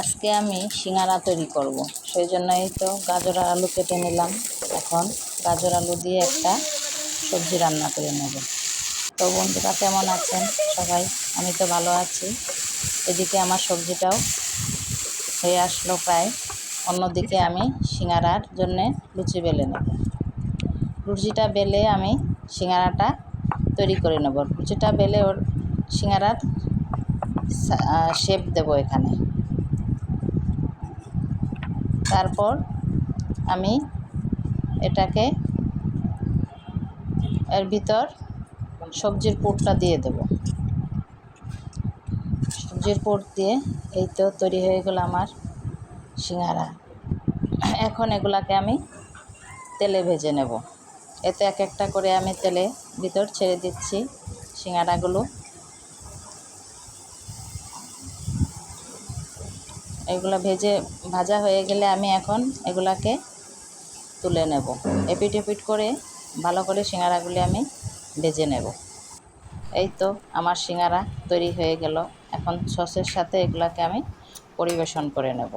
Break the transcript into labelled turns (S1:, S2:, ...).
S1: আজকে আমি সিঙ্গারা তৈরি করব। সেই জন্যই তো গাজর আর আলু কেটে নিলাম। এখন গাজর আলু দিয়ে একটা সবজি রান্না করে নেব। তো বন্ধুরা কেমন আছেন সবাই? আমি তো ভালো আছি। এদিকে আমার সবজিটাও হয়ে আসলো প্রায়। অন্যদিকে আমি সিঙ্গারার জন্যে লুচি বেলে নেব। লুচিটা বেলে আমি সিঙ্গারাটা তৈরি করে নেব। লুচিটা বেলে ওর সিঙ্গারার শেপ দেব এখানে। তারপর আমি এটাকে এর ভিতর সবজির পুরটা দিয়ে দেব। সবজির পুর দিয়ে এই তো তৈরি হয়ে গেল আমার সিঙ্গারা। এখন এগুলাকে আমি তেলে ভেজে নেব। এতে এক একটা করে আমি তেলে ভিতর ছেড়ে দিচ্ছি সিঙ্গারাগুলো। এগুলো ভাজা হয়ে গেলে আমি এখন এগুলাকে তুলে নেব। এপিট এপিট করে ভালো করে সিঙ্গারাগুলি আমি ভেজে নেব। এই তো আমার সিঙ্গারা তৈরি হয়ে গেল। এখন সসের সাথে এগুলাকে আমি পরিবেশন করে নেব।